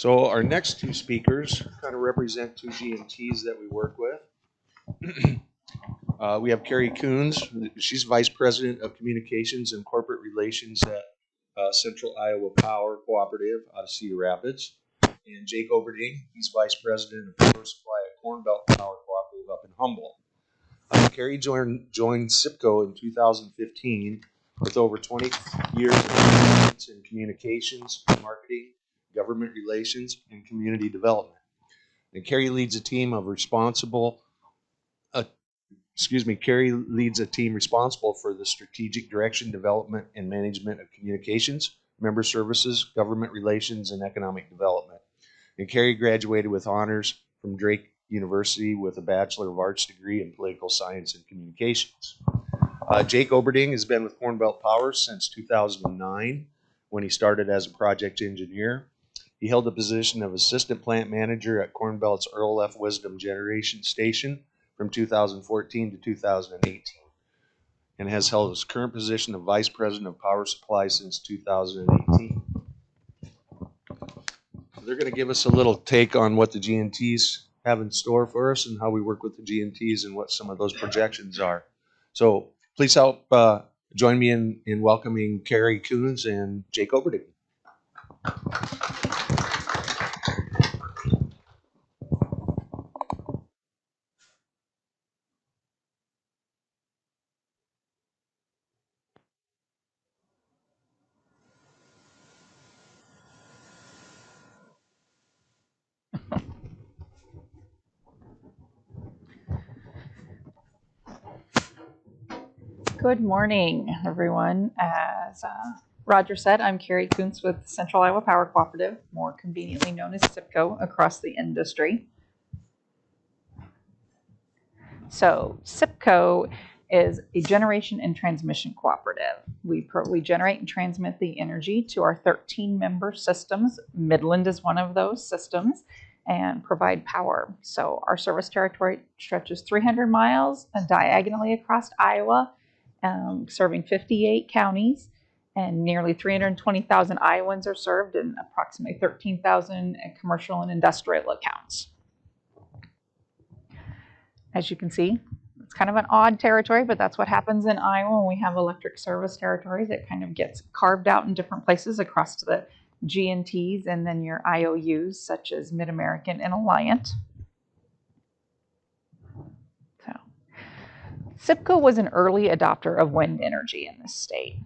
So our next two speakers kind of represent two G&Ts that we work with. We have Kerry Koonce. She's Vice President of Communications and Corporate Relations at Central Iowa Power Cooperative out of Cedar Rapids. And Jake Olberding, he's Vice President of Power Supply at Corn Belt Power Cooperative up in Humboldt. Kerry joined CIPCO in 2015 with over 20 years of experience in communications, marketing, government relations, and community development. And Kerry leads a team responsible for the strategic direction, development, and management of communications, member services, government relations, and economic development. And Kerry graduated with honors from Drake University with a Bachelor of Arts degree in Political Science and Communications. Jake Olberding has been with Corn Belt Power since 2009 when he started as a project engineer. He held the position of Assistant Plant Manager at Corn Belt's Earl F. Wisdom Generation Station from 2014 to 2018 and has held his current position of Vice President of Power Supply since 2018. They're going to give us a little take on what the G&Ts have in store for us and how we work with the G&Ts and what some of those projections are. So please help join me in welcoming Kerry Koonce and Jake Olberding. Good morning, everyone. As Roger said, I'm Kerry Koonce with Central Iowa Power Cooperative, more conveniently known as CIPCO across the industry. So CIPCO is a generation and transmission cooperative. We generate and transmit the energy to our 13 member systems. Midland is one of those systems, and provide power. So our service territory stretches 300 miles diagonally across Iowa, serving 58 counties, and nearly 320,000 Iowans are served in approximately 13,000 commercial and industrial accounts. As you can see, it's kind of an odd territory, but that's what happens in Iowa when we have electric service territories. It kind of gets carved out in different places across to the G&Ts and then your IOUs such as Mid-American and Alliant. CIPCO was an early adopter of wind energy in this state.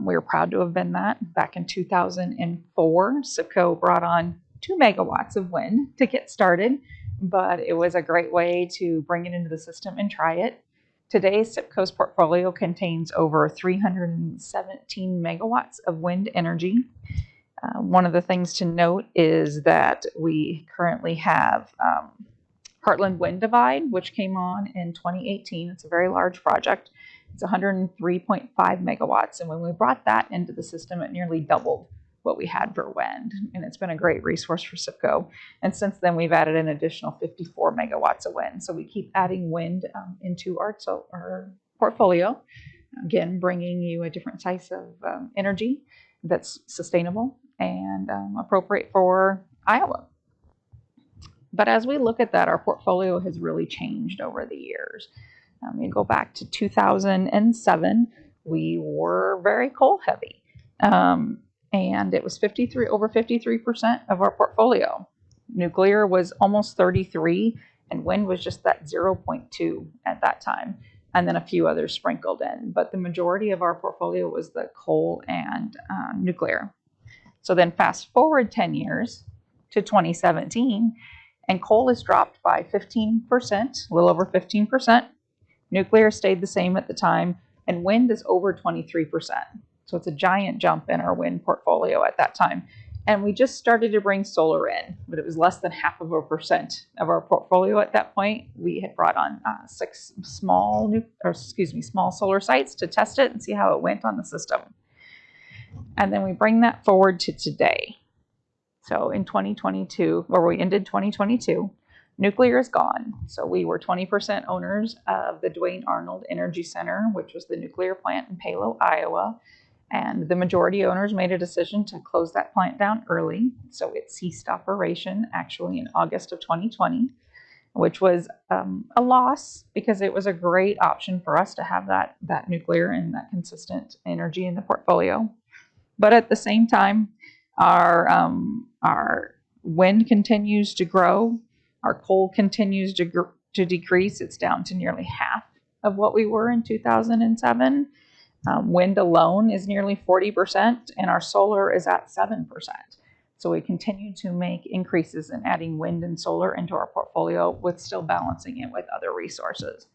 We were proud to have been that. Back in 2004, CIPCO brought on 2 megawatts of wind to get started, but it was a great way to bring it into the system and try it. Today, CIPCO's portfolio contains over 317 megawatts of wind energy. One of the things to note is that we currently have Heartland Wind Divide, which came on in 2018. It's a very large project. It's 103.5 megawatts. And when we brought that into the system, it nearly doubled what we had for wind. And it's been a great resource for CIPCO. And since then, we've added an additional 54 megawatts of wind. So we keep adding wind into our portfolio. Again, bringing you a different type of energy that's sustainable and appropriate for Iowa. But as we look at that, our portfolio has really changed over the years. You go back to 2007, we were very coal heavy. And it was over 53% of our portfolio. Nuclear was almost 33%, and wind was just that 0.2 at that time. And then a few others sprinkled in. But the majority of our portfolio was the coal and nuclear. So then fast forward 10 years to 2017, and coal has dropped by 15%, a little over 15%. Nuclear stayed the same at the time, and wind is over 23%. So it's a giant jump in our wind portfolio at that time. And we just started to bring solar in, but it was less than 0.5% of our portfolio at that point. We had brought on 6 small solar sites to test it and see how it went on the system. And then we bring that forward to today. So in 2022, where we ended 2022, nuclear is gone. So we were 20% owners of the Duane Arnold Energy Center, which was the nuclear plant in Palo, Iowa. And the majority owners made a decision to close that plant down early. So it ceased operation actually in August of 2020, which was a loss because it was a great option for us to have that nuclear and that consistent energy in the portfolio. But at the same time, our wind continues to grow. Our coal continues to decrease. It's down to nearly half of what we were in 2007. Wind alone is nearly 40%, and our solar is at 7%. So we continue to make increases in adding wind and solar into our portfolio with still balancing it with other resources.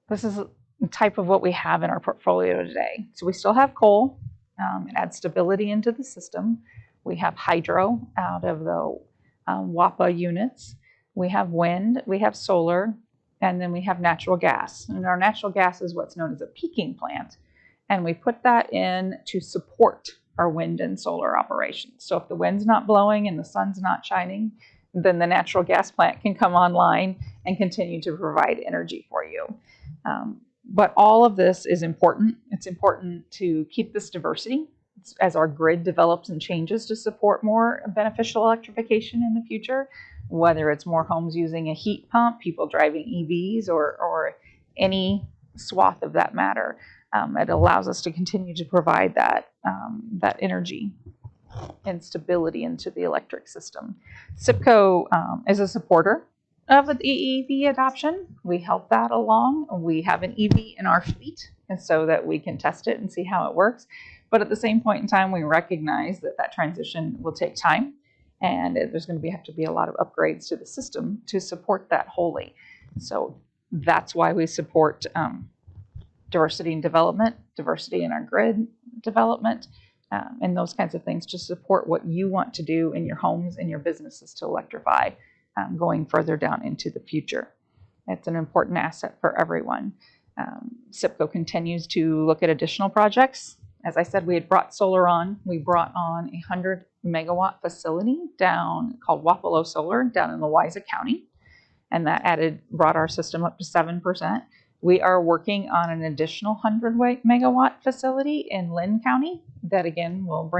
This is the type of what we have in our portfolio today. So we still have coal. It adds stability into the system. We have hydro out of the WAPA units. We have wind, we have solar, and then we have natural gas. And our natural gas is what's known as a peaking plant. And we put that in to support our wind and solar operations. So if the wind's not blowing and the sun's not shining, then the natural gas plant can come online and continue to provide energy for you. But all of this is important. It's important to keep this diversity as our grid develops and changes to support more beneficial electrification in the future, whether it's more homes using a heat pump, people driving EVs, or any swath of that matter. It allows us to continue to provide that energy and stability into the electric system. CIPCO is a supporter of the EV adoption. We help that along. We have an EV in our fleet, and so that we can test it and see how it works. But at the same point in time, we recognize that transition will take time, and there's going to have to be a lot of upgrades to the system to support that wholly. So that's why we support diversity in development, diversity in our grid development, and those kinds of things to support what you want to do in your homes and your businesses to electrify going further down into the future. It's an important asset for everyone. CIPCO continues to look at additional projects. As I said, we had brought solar on. We brought on a 100 megawatt facility down called Wapello Solar down in Louisa County, and that brought our system up to 7%. We are working on an additional 100 megawatt facility in Lynn County that again will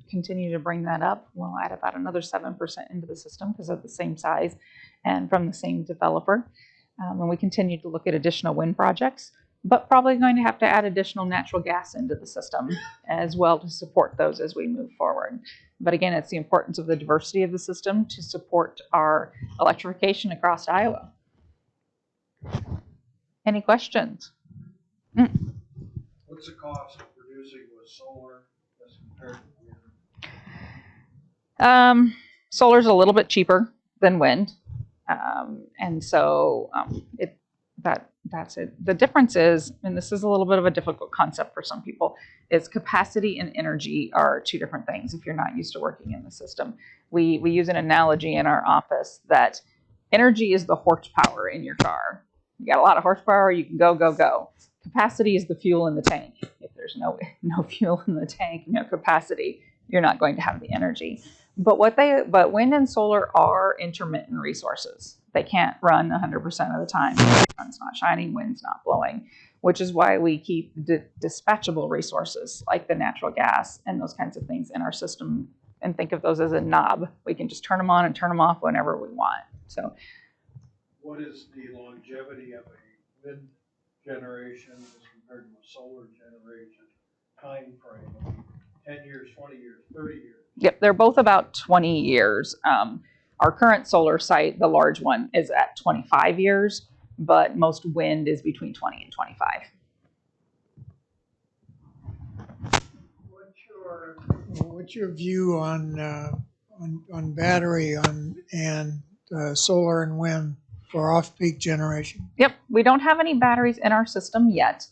continue to bring that up. We'll add about another 7% into the system because of the same size and from the same developer. And we continue to look at additional wind projects, but probably going to have to add additional natural gas into the system as well to support those as we move forward. But again, it's the importance of the diversity of the system to support our electrification across Iowa. Any questions? What's the cost of producing with solar as compared to wind? Solar's a little bit cheaper than wind, and so that's it. The difference is, and this is a little bit of a difficult concept for some people, is capacity and energy are two different things if you're not used to working in the system. We use an analogy in our office that energy is the horsepower in your car. You got a lot of horsepower, you can go. Capacity is the fuel in the tank. If there's no fuel in the tank, no capacity, you're not going to have the energy. But wind and solar are intermittent resources. They can't run 100% of the time. The sun's not shining, wind's not blowing, which is why we keep dispatchable resources like the natural gas and those kinds of things in our system and think of those as a knob. We can just turn them on and turn them off whenever we want. So, what is the longevity of a wind generation as compared to a solar generation time frame? 10 years, 20 years, 30 years? Yep, they're both about 20 years. Our current solar site, the large one, is at 25 years, but most wind is between 20 and 25. What's your view on battery and solar and wind for off-peak generation? Yep, we don't have any batteries in our system yet.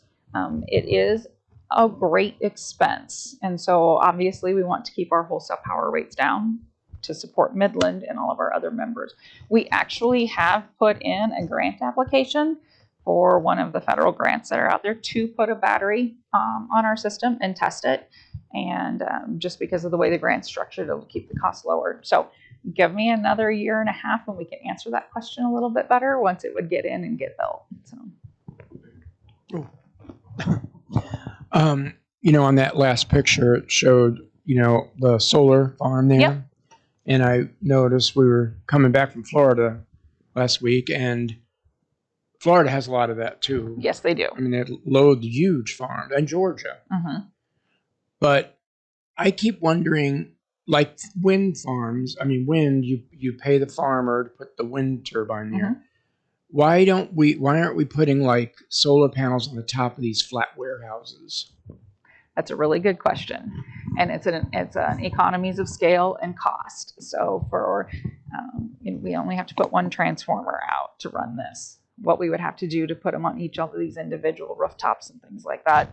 It is a great expense, and so obviously we want to keep our wholesale power rates down to support Midland and all of our other members. We actually have put in a grant application for one of the federal grants that are out there to put a battery on our system and test it, and just because of the way the grant's structured, it'll keep the cost lower. So give me another year and a half and we can answer that question a little bit better once it would get in and get built. So. On that last picture, it showed, the solar farm there. Yep. And I noticed we were coming back from Florida last week, and Florida has a lot of that too. Yes, they do. I mean, they load huge farms, and Georgia. Mm-hmm. But I keep wondering, like wind farms, wind, you pay the farmer to put the wind turbine there. Mm-hmm. Why aren't we putting like solar panels on the top of these flat warehouses? That's a really good question, and it's an economies of scale and cost. So we only have to put one transformer out to run this. What we would have to do to put them on each of these individual rooftops and things like that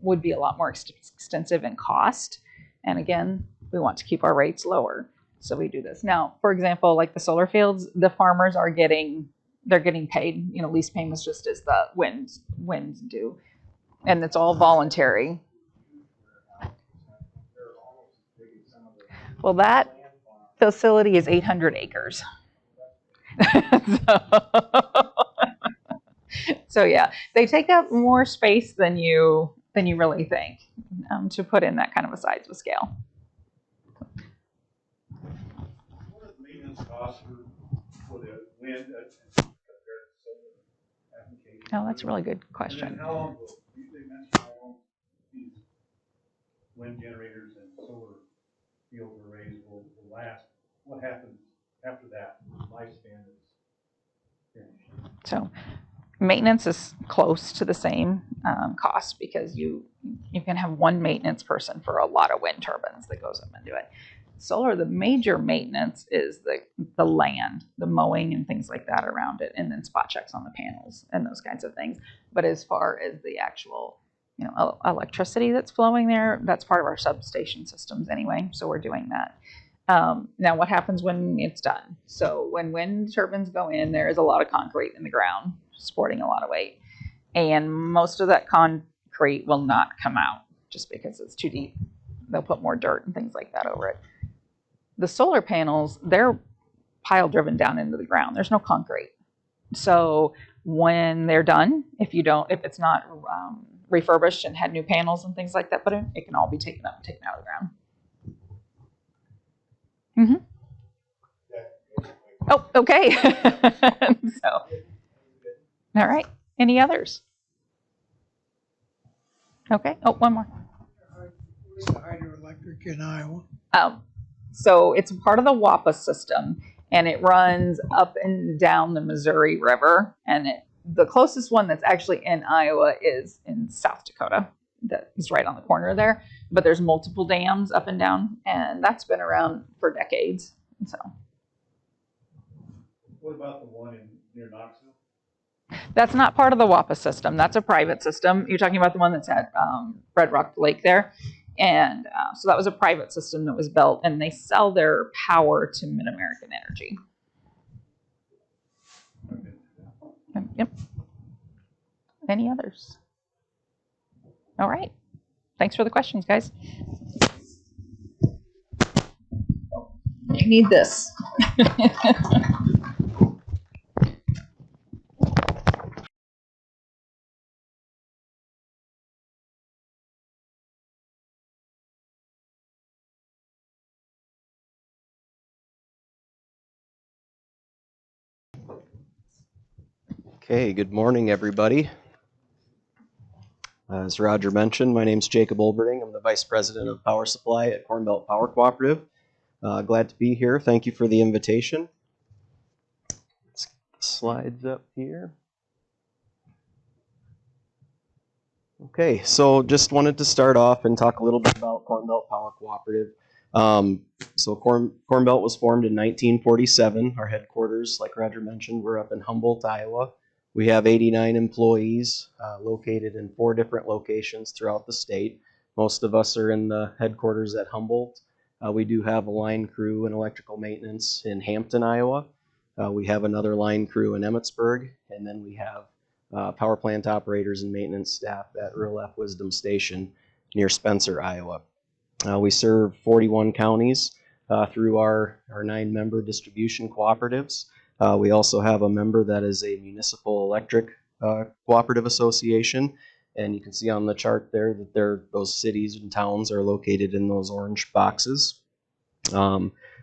would be a lot more extensive in cost. And again, we want to keep our rates lower, so we do this. Now, for example, like the solar fields, the farmers they're getting paid, lease payments just as the winds do, and it's all voluntary. Well, that facility is 800 acres. So yeah, they take up more space than you really think to put in that kind of a size of scale. What are the maintenance costs for the wind compared to solar applications? Oh, that's a really good And question. then how long they mentioned how long these wind generators and solar field arrays will last? What happens after that lifespan is finished? So maintenance is close to the same cost, because you can have one maintenance person for a lot of wind turbines that goes up into it. Solar, the major maintenance is the land, the mowing and things like that around it, and then spot checks on the panels and those kinds of things. But as far as the actual electricity that's flowing there, that's part of our substation systems anyway, so we're doing that. Now, what happens when it's done? So when wind turbines go in, there is a lot of concrete in the ground, supporting a lot of weight. And most of that concrete will not come out just because it's too deep. They'll put more dirt and things like that over it. The solar panels, they're pile driven down into the ground. There's no concrete. So when they're done, if it's not refurbished and had new panels and things like that put in, it can all be taken up and taken out of the ground. Mm-hmm. Oh, okay. So, all right. Any others? Okay. Oh, one more. Where's the hydroelectric in Iowa? So it's part of the WAPA system, and it runs up and down the Missouri River. And the closest one that's actually in Iowa is in South Dakota. That is right on the corner there. But there's multiple dams up and down, and that's been around for decades. So. What about the one near Knoxville? That's not part of the WAPA system. That's a private system. You're talking about the one that's at Red Rock Lake there. And so that was a private system that was built, and they sell their power to Mid-American Energy. Yep. Any others? All right. Thanks for the questions, guys. You need this. Okay, good morning, everybody. As Roger mentioned, my name is Jacob Olberding. I'm the Vice President of Power Supply at Corn Belt Power Cooperative. Glad to be here. Thank you for the invitation. Let's get the slides up here. Okay, so just wanted to start off and talk a little bit about Corn Belt Power Cooperative. So Corn Belt was formed in 1947. Our headquarters, like Roger mentioned, we're up in Humboldt, Iowa. We have 89 employees located in 4 different locations throughout the state. Most of us are in the headquarters at Humboldt. We do have a line crew and electrical maintenance in Hampton, Iowa. We have another line crew in Emmitsburg, and then we have power plant operators and maintenance staff at Rural F Wisdom Station near Spencer, Iowa. We serve 41 counties through our 9-member distribution cooperatives. We also have a member that is a municipal electric cooperative association, And you can see on the chart there that those cities and towns are located in those orange boxes.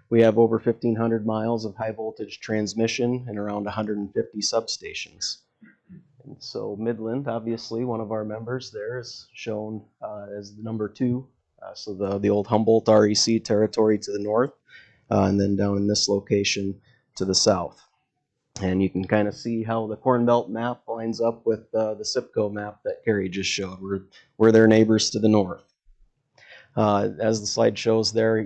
We have over 1,500 miles of high voltage transmission and around 150 substations. And so Midland, obviously, one of our members there is shown as the number 2. So the old Humboldt REC territory to the north, and then down in this location to the south. And you can kind of see how the Corn Belt map lines up with the CIPCO map that Kerry just showed. We're their neighbors to the north. As the slide shows there,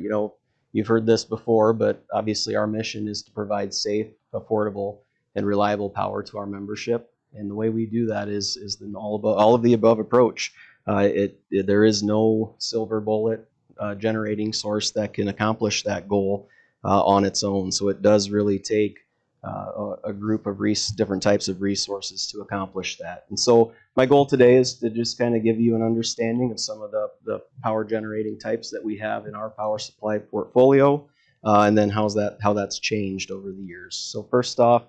you've heard this before, but obviously our mission is to provide safe, affordable, and reliable power to our membership. And the way we do that is the all of the above approach. There is no silver bullet generating source that can accomplish that goal on its own. So it does really take a group of different types of resources to accomplish that. And so my goal today is to just kind of give you an understanding of some of the power generating types that we have in our power supply portfolio, and then how that's changed over the years. So first off,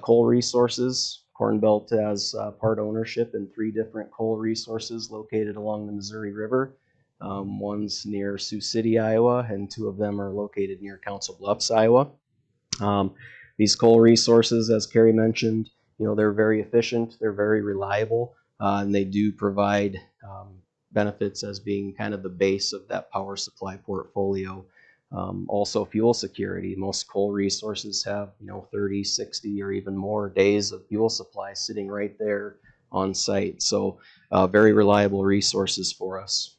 coal resources. Corn Belt has part ownership in 3 different coal resources located along the Missouri River. One's near Sioux City, Iowa, and 2 of them are located near Council Bluffs, Iowa. These coal resources, as Kerry mentioned, they're very efficient, they're very reliable, and they do provide benefits as being kind of the base of that power supply portfolio. Also fuel security. Most coal resources have 30, 60, or even more days of fuel supply sitting right there on site. So very reliable resources for us.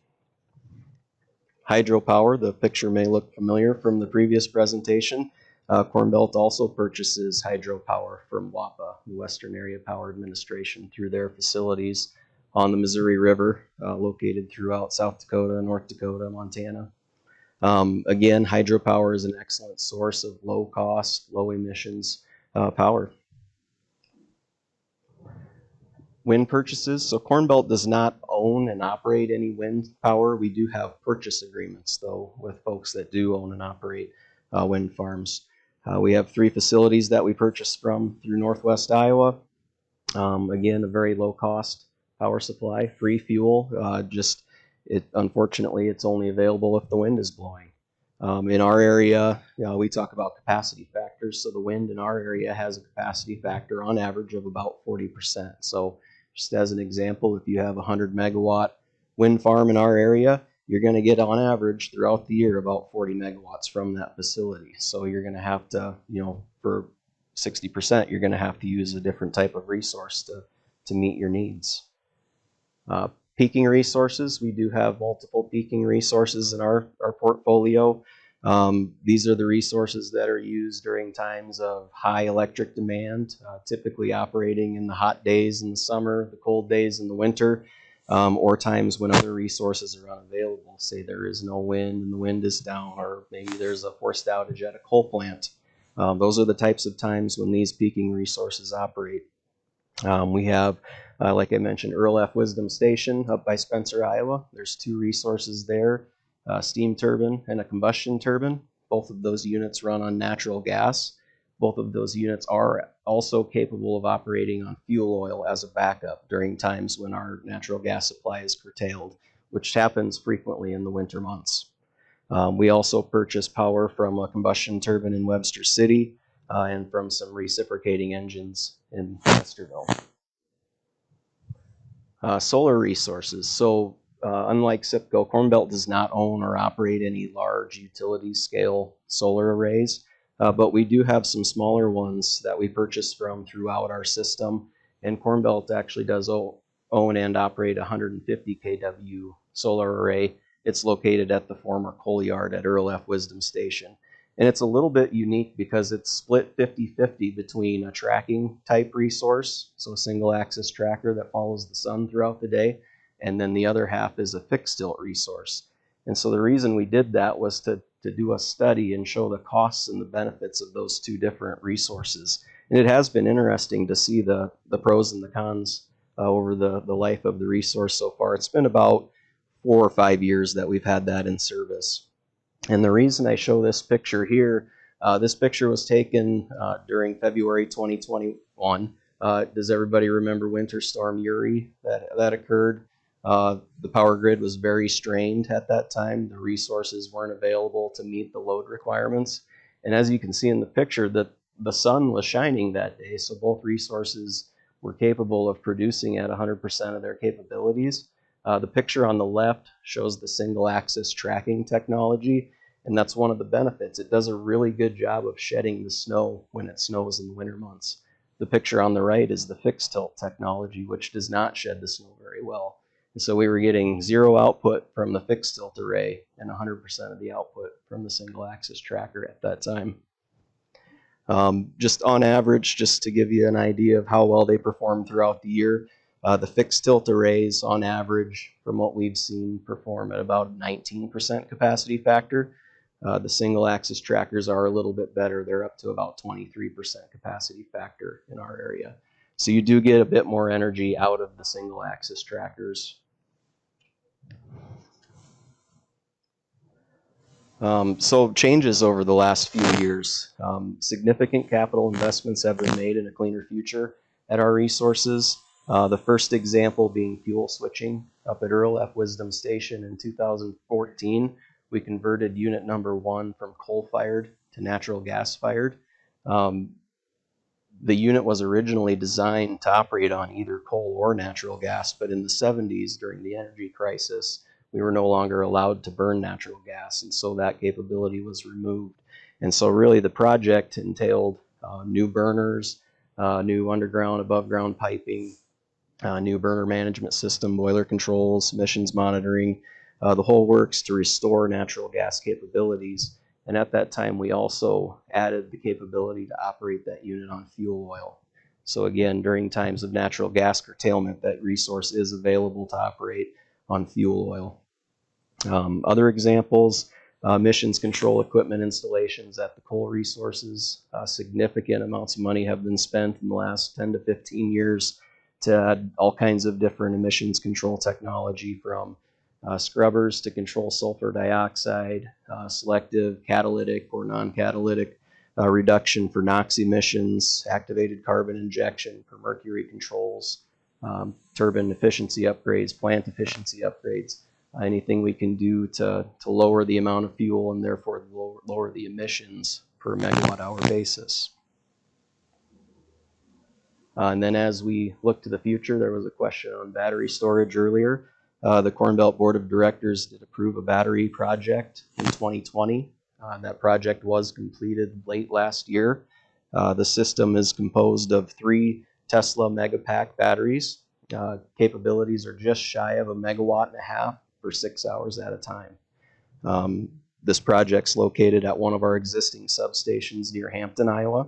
Hydropower, the picture may look familiar from the previous presentation. Corn Belt also purchases hydropower from WAPA, the Western Area Power Administration, through their facilities on the Missouri River, located throughout South Dakota, North Dakota, Montana. Again, hydropower is an excellent source of low cost, low emissions power. Wind purchases. So Corn Belt does not own and operate any wind power. We do have purchase agreements, though, with folks that do own and operate wind farms. We have 3 facilities that we purchase from through Northwest Iowa. Again, a very low cost power supply, free fuel. Unfortunately, it's only available if the wind is blowing. In our area, we talk about capacity factors. So the wind in our area has a capacity factor on average of about 40%. So just as an example, if you have a 100 megawatt wind farm in our area, you're going to get on average throughout the year about 40 megawatts from that facility. So you're going to have to, for 60%, you're going to have to use a different type of resource to meet your needs. Peaking resources. We do have multiple peaking resources in our portfolio. These are the resources that are used during times of high electric demand, typically operating in the hot days in the summer, the cold days in the winter, or times when other resources are unavailable. Say there is no wind and the wind is down, or maybe there's a forced outage at a coal plant. Those are the types of times when these peaking resources operate. We have, like I mentioned, Earl F. Wisdom Station up by Spencer, Iowa. There's 2 resources there, a steam turbine and a combustion turbine. Both of those units run on natural gas. Both of those units are also capable of operating on fuel oil as a backup during times when our natural gas supply is curtailed, which happens frequently in the winter months. We also purchase power from a combustion turbine in Webster City and from some reciprocating engines in Westerville. Solar resources. So unlike CIPCO, Corn Belt does not own or operate any large utility scale solar arrays, but we do have some smaller ones that we purchase from throughout our system. And Corn Belt actually does own and operate a 150 kW solar array. It's located at the former coal yard at Earl F. Wisdom Station. And it's a little bit unique because it's split 50-50 between a tracking type resource, so a single axis tracker that follows the sun throughout the day, and then the other half is a fixed tilt resource. And so the reason we did that was to do a study and show the costs and the benefits of those 2 different resources. And it has been interesting to see the pros and the cons over the life of the resource so far. It's been about 4 or 5 years that we've had that in service. And the reason I show this picture here, this picture was taken during February 2021. Does everybody remember Winter Storm Uri that occurred? The power grid was very strained at that time. The resources weren't available to meet the load requirements. And as you can see in the picture, that the sun was shining that day, so both resources were capable of producing at 100% of their capabilities. The picture on the left shows the single axis tracking technology, and that's one of the benefits. It does a really good job of shedding the snow when it snows in the winter months. The picture on the right is the fixed tilt technology, which does not shed the snow very well. And so we were getting zero output from the fixed tilt array and 100% of the output from the single axis tracker at that time. Just on average, just to give you an idea of how well they perform throughout the year, the fixed tilt arrays on average, from what we've seen, perform at about 19% capacity factor. The single axis trackers are a little bit better. They're up to about 23% capacity factor in our area. So you do get a bit more energy out of the single axis trackers. So changes over the last few years. Significant capital investments have been made in a cleaner future at our resources. The first example being fuel switching. Up at Earl F. Wisdom Station in 2014, we converted unit number 1 from coal-fired to natural gas-fired. The unit was originally designed to operate on either coal or natural gas, but in the 70s, during the energy crisis, we were no longer allowed to burn natural gas, and so that capability was removed. And so really the project entailed new burners, new underground, above ground piping, new burner management system, boiler controls, emissions monitoring, the whole works to restore natural gas capabilities. And at that time, we also added the capability to operate that unit on fuel oil. So again, during times of natural gas curtailment, that resource is available to operate on fuel oil. Other examples, emissions control equipment installations at the coal resources. Significant amounts of money have been spent in the last 10 to 15 years to add all kinds of different emissions control technology, from scrubbers to control sulfur dioxide, selective catalytic or non-catalytic reduction for NOx emissions, activated carbon injection for mercury controls, turbine efficiency upgrades, plant efficiency upgrades, anything we can do to lower the amount of fuel and therefore lower the emissions per megawatt hour basis. And then as we look to the future, there was a question on battery storage earlier. The Corn Belt Board of Directors did approve a battery project in 2020. That project was completed late last year. The system is composed of 3 Tesla Megapack batteries. Capabilities are just shy of 1.5 megawatts for 6 hours at a time. This project's located at one of our existing substations near Hampton, Iowa.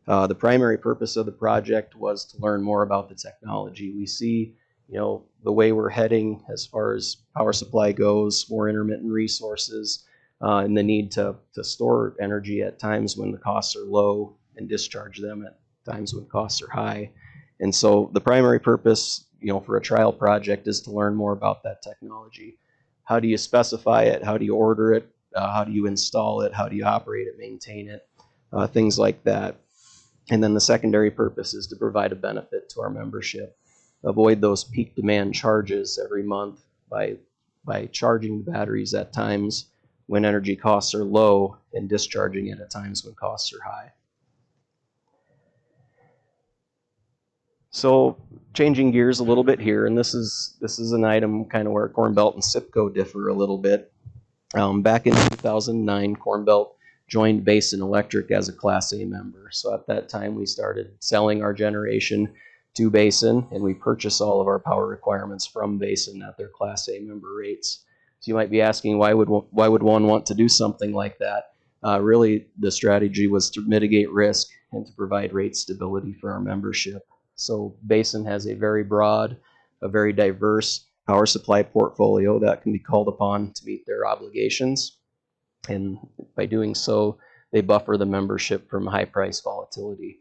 The primary purpose of the project was to learn more about the technology. We see, the way we're heading as far as power supply goes, more intermittent resources, and the need to store energy at times when the costs are low and discharge them at times when costs are high. And so the primary purpose, for a trial project is to learn more about that technology. How do you specify it? How do you order it? How do you install it? How do you operate it, maintain it? Things like that. And then the secondary purpose is to provide a benefit to our membership. Avoid those peak demand charges every month by charging the batteries at times when energy costs are low and discharging it at times when costs are high. So changing gears a little bit here, and this is an item kind of where Corn Belt and CIPCO differ a little bit. Back in 2009, Corn Belt joined Basin Electric as a Class A member. So at that time, we started selling our generation to Basin, and we purchase all of our power requirements from Basin at their Class A member rates. So you might be asking, why would one want to do something like that? Really, the strategy was to mitigate risk and to provide rate stability for our membership. So Basin has a very broad, a very diverse power supply portfolio that can be called upon to meet their obligations. And by doing so, they buffer the membership from high price volatility.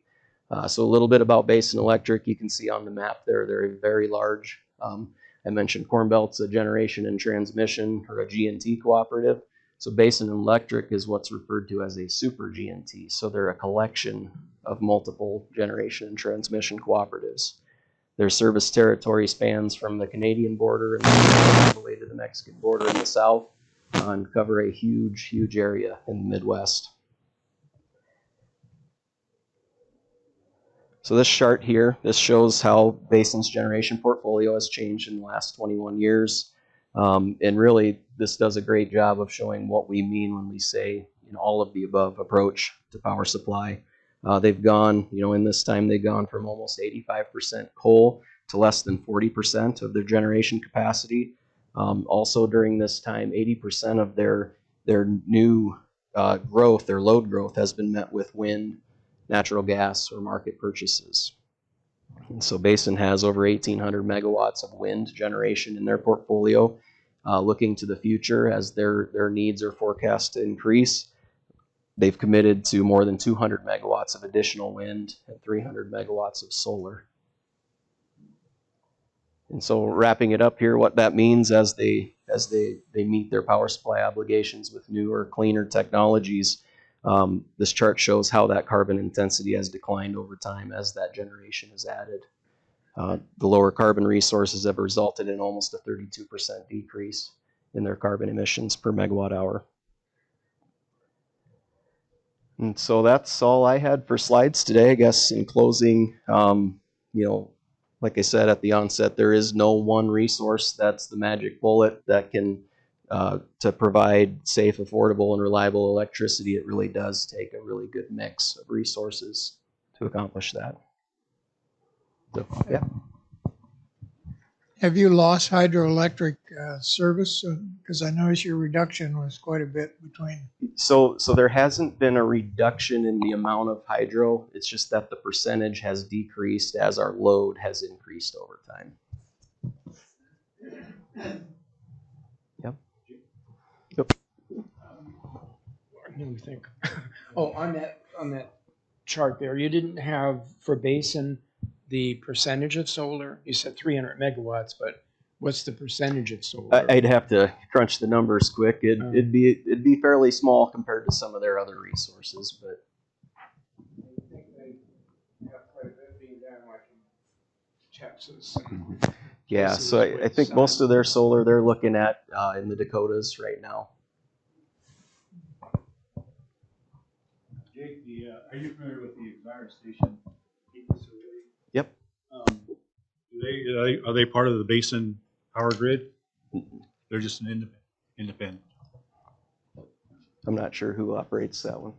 So a little bit about Basin Electric. You can see on the map there, they're very large. I mentioned Corn Belt's a generation and transmission, or a G&T cooperative. So Basin Electric is what's referred to as a super GNT. So they're a collection of multiple generation and transmission cooperatives. Their service territory spans from the Canadian border and all the way to the Mexican border in the south, and cover a huge, huge area in the Midwest. So this chart here, this shows how Basin's generation portfolio has changed in the last 21 years. And really, this does a great job of showing what we mean when we say all of the above approach to power supply. They've gone, in this time, they've gone from almost 85% coal to less than 40% of their generation capacity. Also during this time, 80% of their new growth, their load growth, has been met with wind, natural gas, or market purchases. And so Basin has over 1,800 megawatts of wind generation in their portfolio. Looking to the future, as their needs are forecast to increase, they've committed to more than 200 megawatts of additional wind and 300 megawatts of solar. And so wrapping it up here, what that means as they meet their power supply obligations with newer, cleaner technologies, this chart shows how that carbon intensity has declined over time as that generation is added. The lower carbon resources have resulted in almost a 32% decrease in their carbon emissions per megawatt hour. And so that's all I had for slides today. I guess in closing, like I said at the onset, there is no one resource that's the magic bullet that can to provide safe, affordable, and reliable electricity. It really does take a really good mix of resources to accomplish that. So, yeah. Have you lost hydroelectric service? Because I noticed your reduction was quite a bit between. So there hasn't been a reduction in the amount of hydro. It's just that the percentage has decreased as our load has increased over time. Yep. Let me think. Oh, on that chart there, you didn't have for Basin the percentage of solar. You said 300 megawatts, but what's the percentage of solar? I'd have to crunch the numbers quick. It'd be fairly small compared to some of their other resources, but Texas. yeah. So I think most of their solar they're looking at in the Dakotas right now. Jake, are you familiar with the Exire Station facility? Yep. Are they part of the Basin power grid? They're just an independent. I'm not sure who operates that one.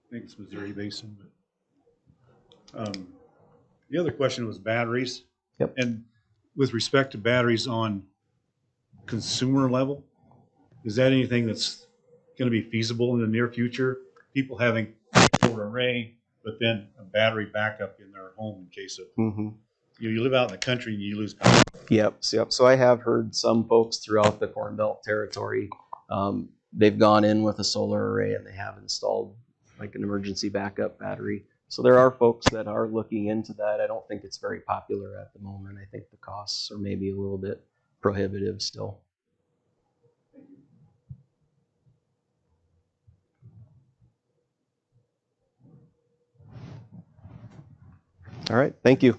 I think it's Missouri Basin. But the other question was batteries. Yep. And with respect to batteries on consumer level, is that anything that's going to be feasible in the near future? People having a solar array, but then a battery backup in their home in case of you live out in the country and you lose power. Yep. So I have heard some folks throughout the Corn Belt territory, they've gone in with a solar array and they have installed like an emergency backup battery. So there are folks that are looking into that. I don't think it's very popular at the moment. I think the costs are maybe a little bit prohibitive still. All right. Thank you.